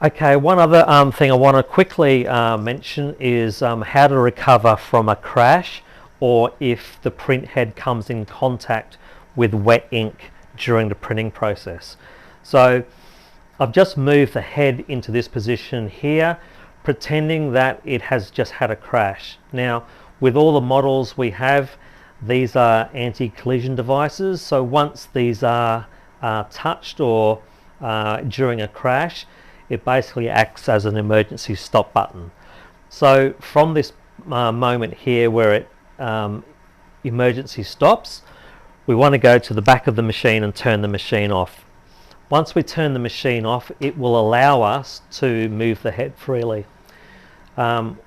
Okay, one other thing I want to quickly mention is how to recover from a crash, or if the print head comes in contact with wet ink during the printing process. So I've just moved the head into this position here, pretending that it has just had a crash. Now, with all the models we have, these are anti-collision devices, so once these are touched or during a crash, it basically acts as an emergency stop button. So from this moment here where it emergency stops, we want to go to the back of the machine and turn the machine off. Once we turn the machine off, it will allow us to move the head freely.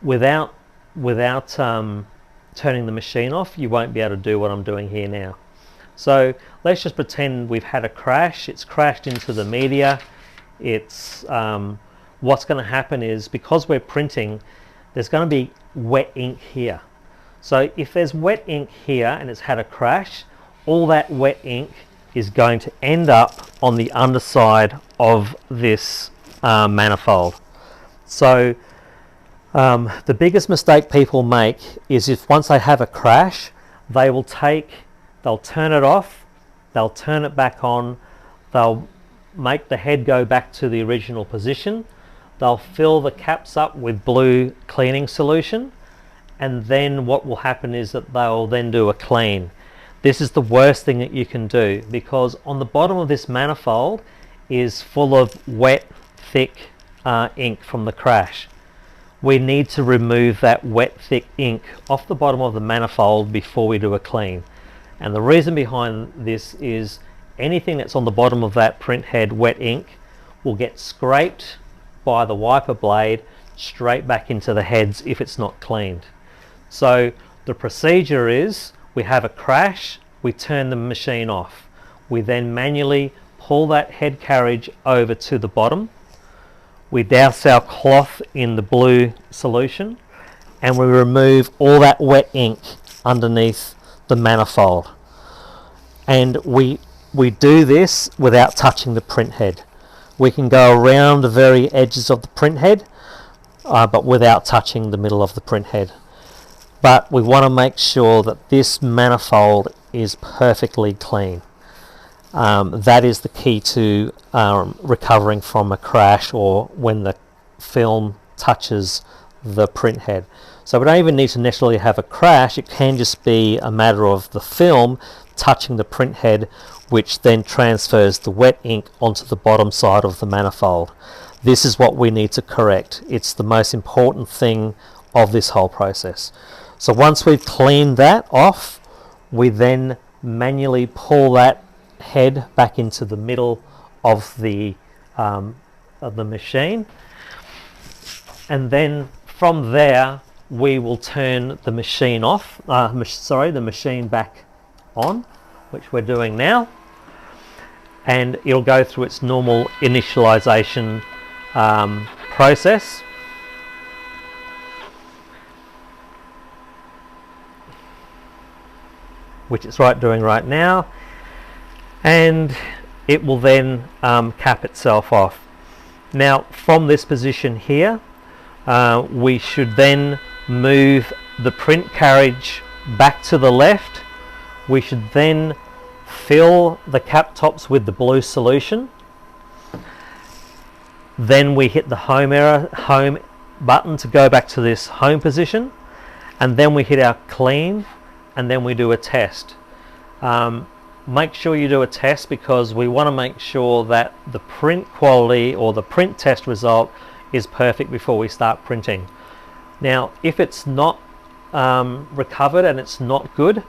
Without turning the machine off, you won't be able to do what I'm doing here now. So let's just pretend we've had a crash. It's crashed into the media. It's what's going to happen is, because we're printing, there's going to be wet ink here. So if there's wet ink here and it's had a crash, all that wet ink is going to end up on the underside of this manifold. So the biggest mistake people make is, if once they have a crash, they'll turn it off, they'll turn it back on, they'll make the head go back to the original position, they'll fill the caps up with blue cleaning solution, and then what will happen is that they'll then do a clean. This is the worst thing that you can do, because on the bottom of this manifold is full of wet, thick ink from the crash. We need to remove that wet, thick ink off the bottom of the manifold before we do a clean. And the reason behind this is anything that's on the bottom of that print head, wet ink, will get scraped by the wiper blade straight back into the heads if it's not cleaned. So the procedure is, we have a crash, we turn the machine off. We then manually pull that head carriage over to the bottom. We douse our cloth in the blue solution, and we remove all that wet ink underneath the manifold. And we do this without touching the print head. We can go around the very edges of the print head, but without touching the middle of the print head. But we want to make sure that this manifold is perfectly clean. That is the key to recovering from a crash, or when the film touches the print head. So we don't even need to necessarily have a crash. It can just be a matter of the film touching the print head, which then transfers the wet ink onto the bottom side of the manifold. This is what we need to correct. It's the most important thing of this whole process. So once we've cleaned that off, we then manually pull that head back into the middle of the machine, and then from there we will turn the machine off, the machine back on, which we're doing now, and it'll go through its normal initialization process. Which it's doing right now, and it will then cap itself off. Now from this position here, we should then move the print carriage back to the left. We should then fill the cap tops with the blue solution. Then we hit the home button to go back to this home position, and then we hit our clean, and then we do a test. Make sure you do a test, because we want to make sure that the print quality or the print test result is perfect before we start printing. Now if it's not recovered and it's not good,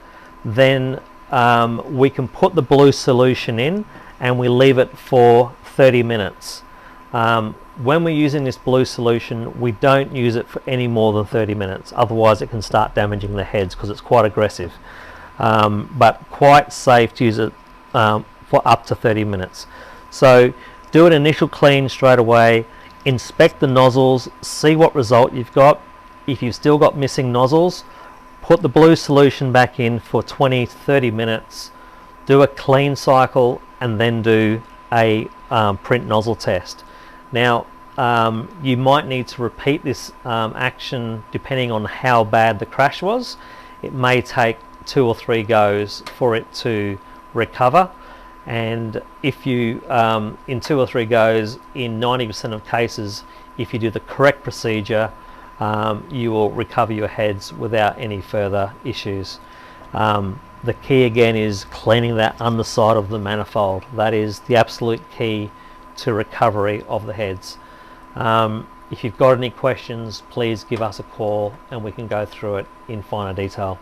then we can put the blue solution in and we leave it for 30 minutes. When we're using this blue solution, we don't use it for any more than 30 minutes, otherwise it can start damaging the heads because it's quite aggressive. But quite safe to use it for up to 30 minutes. So do an initial clean straight away, inspect the nozzles, see what result you've got. If you've still got missing nozzles, put the blue solution back in for 20-30 minutes, do a clean cycle, and then do a print nozzle test. Now you might need to repeat this action depending on how bad the crash was. It may take 2 or 3 goes for it to recover, and if you in 2 or 3 goes, in 90% of cases, if you do the correct procedure, you will recover your heads without any further issues. The key again is cleaning that underside of the manifold. That is the absolute key to recovery of the heads. If you've got any questions, please give us a call and we can go through it in finer detail.